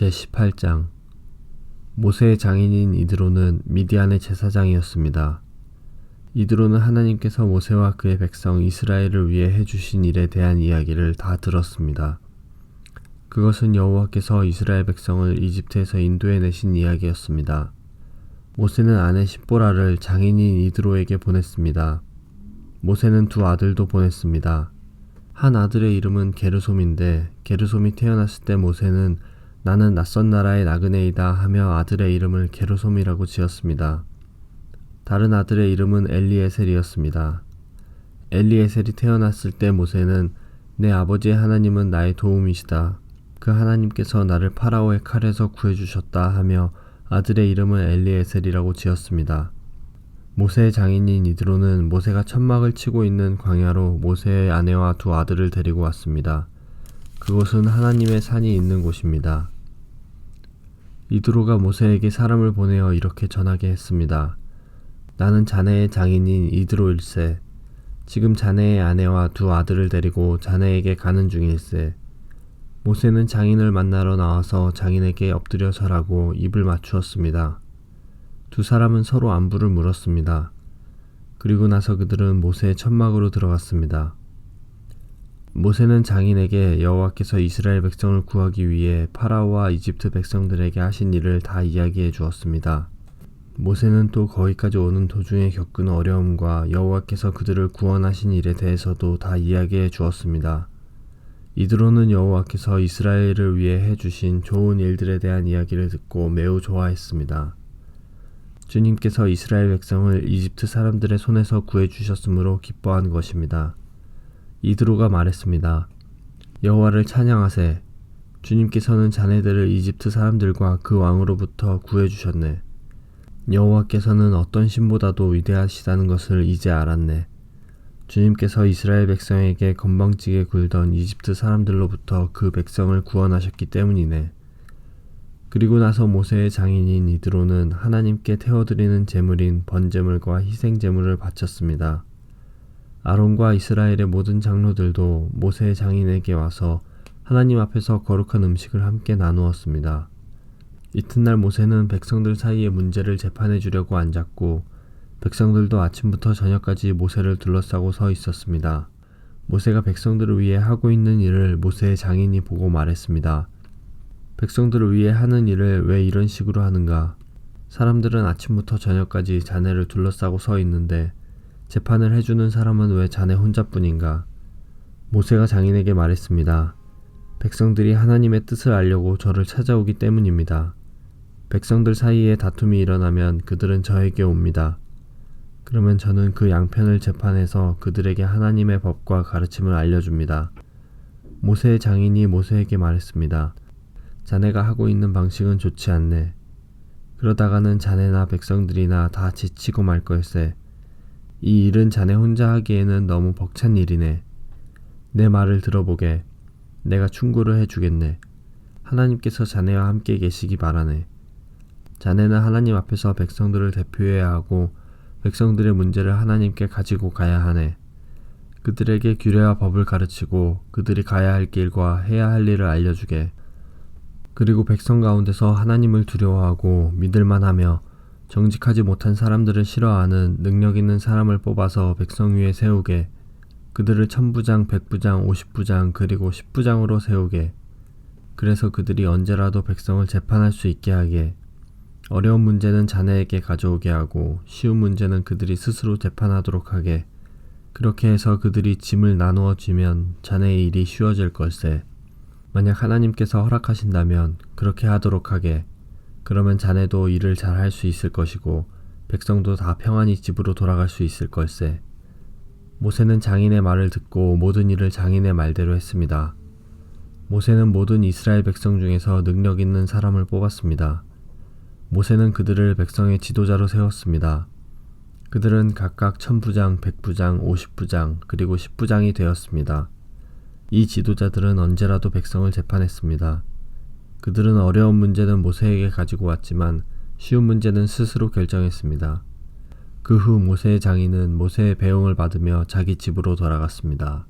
제18장 모세의 장인인 이드로는 미디안의 제사장이었습니다. 이드로는 하나님께서 모세와 그의 백성 이스라엘을 위해 해주신 일에 대한 이야기를 다 들었습니다. 그것은 여호와께서 이스라엘 백성을 이집트에서 인도해내신 이야기였습니다. 모세는 아내 십보라를 장인인 이드로에게 보냈습니다. 모세는 두 아들도 보냈습니다. 한 아들의 이름은 게르솜인데 게르솜이 태어났을 때 모세는 나는 낯선 나라의 나그네이다 하며 아들의 이름을 게르솜이라고 지었습니다. 다른 아들의 이름은 엘리에셀이었습니다. 엘리에셀이 태어났을 때 모세는 내 아버지의 하나님은 나의 도움이시다. 그 하나님께서 나를 파라오의 칼에서 구해주셨다 하며 아들의 이름을 엘리에셀이라고 지었습니다. 모세의 장인인 이드로는 모세가 천막을 치고 있는 광야로 모세의 아내와 두 아들을 데리고 왔습니다. 그곳은 하나님의 산이 있는 곳입니다. 이드로가 모세에게 사람을 보내어 이렇게 전하게 했습니다. 나는 자네의 장인인 이드로일세. 지금 자네의 아내와 두 아들을 데리고 자네에게 가는 중일세. 모세는 장인을 만나러 나와서 장인에게 엎드려 절하고 입을 맞추었습니다. 두 사람은 서로 안부를 물었습니다. 그리고 나서 그들은 모세의 천막으로 들어갔습니다. 모세는 장인에게 여호와께서 이스라엘 백성을 구하기 위해 파라오와 이집트 백성들에게 하신 일을 다 이야기해 주었습니다. 모세는 또 거기까지 오는 도중에 겪은 어려움과 여호와께서 그들을 구원하신 일에 대해서도 다 이야기해 주었습니다. 이드로는 여호와께서 이스라엘을 위해 해주신 좋은 일들에 대한 이야기를 듣고 매우 좋아했습니다. 주님께서 이스라엘 백성을 이집트 사람들의 손에서 구해주셨으므로 기뻐한 것입니다. 이드로가 말했습니다. 여호와를 찬양하세. 주님께서는 자네들을 이집트 사람들과 그 왕으로부터 구해주셨네. 여호와께서는 어떤 신보다도 위대하시다는 것을 이제 알았네. 주님께서 이스라엘 백성에게 건방지게 굴던 이집트 사람들로부터 그 백성을 구원하셨기 때문이네. 그리고 나서 모세의 장인인 이드로는 하나님께 태워드리는 제물인 번제물과 희생제물을 바쳤습니다. 아론과 이스라엘의 모든 장로들도 모세의 장인에게 와서 하나님 앞에서 거룩한 음식을 함께 나누었습니다. 이튿날 모세는 백성들 사이의 문제를 재판해 주려고 앉았고 백성들도 아침부터 저녁까지 모세를 둘러싸고 서 있었습니다. 모세가 백성들을 위해 하고 있는 일을 모세의 장인이 보고 말했습니다. 백성들을 위해 하는 일을 왜 이런 식으로 하는가? 사람들은 아침부터 저녁까지 자네를 둘러싸고 서 있는데 재판을 해주는 사람은 왜 자네 혼자뿐인가? 모세가 장인에게 말했습니다. 백성들이 하나님의 뜻을 알려고 저를 찾아오기 때문입니다. 백성들 사이에 다툼이 일어나면 그들은 저에게 옵니다. 그러면 저는 그 양편을 재판해서 그들에게 하나님의 법과 가르침을 알려줍니다. 모세의 장인이 모세에게 말했습니다. 자네가 하고 있는 방식은 좋지 않네. 그러다가는 자네나 백성들이나 다 지치고 말 걸세. 이 일은 자네 혼자 하기에는 너무 벅찬 일이네. 내 말을 들어보게. 내가 충고를 해주겠네. 하나님께서 자네와 함께 계시기 바라네. 자네는 하나님 앞에서 백성들을 대표해야 하고 백성들의 문제를 하나님께 가지고 가야 하네. 그들에게 규례와 법을 가르치고 그들이 가야 할 길과 해야 할 일을 알려주게. 그리고 백성 가운데서 하나님을 두려워하고 믿을만하며 정직하지 못한 사람들을 싫어하는 능력 있는 사람을 뽑아서 백성 위에 세우게. 그들을 1000부장, 100부장, 50부장 그리고 10부장으로 세우게. 그래서 그들이 언제라도 백성을 재판할 수 있게 하게. 어려운 문제는 자네에게 가져오게 하고 쉬운 문제는 그들이 스스로 재판하도록 하게. 그렇게 해서 그들이 짐을 나누어 쥐면 자네의 일이 쉬워질 걸세. 만약 하나님께서 허락하신다면 그렇게 하도록 하게. 그러면 자네도 일을 잘 할 수 있을 것이고 백성도 다 평안히 집으로 돌아갈 수 있을 걸세. 모세는 장인의 말을 듣고 모든 일을 장인의 말대로 했습니다. 모세는 모든 이스라엘 백성 중에서 능력 있는 사람을 뽑았습니다. 모세는 그들을 백성의 지도자로 세웠습니다. 그들은 각각 1000부장, 100부장, 50부장, 그리고 10부장이 되었습니다. 이 지도자들은 언제라도 백성을 재판했습니다. 그들은 어려운 문제는 모세에게 가지고 왔지만 쉬운 문제는 스스로 결정했습니다. 그 후 모세의 장인은 모세의 배웅을 받으며 자기 집으로 돌아갔습니다.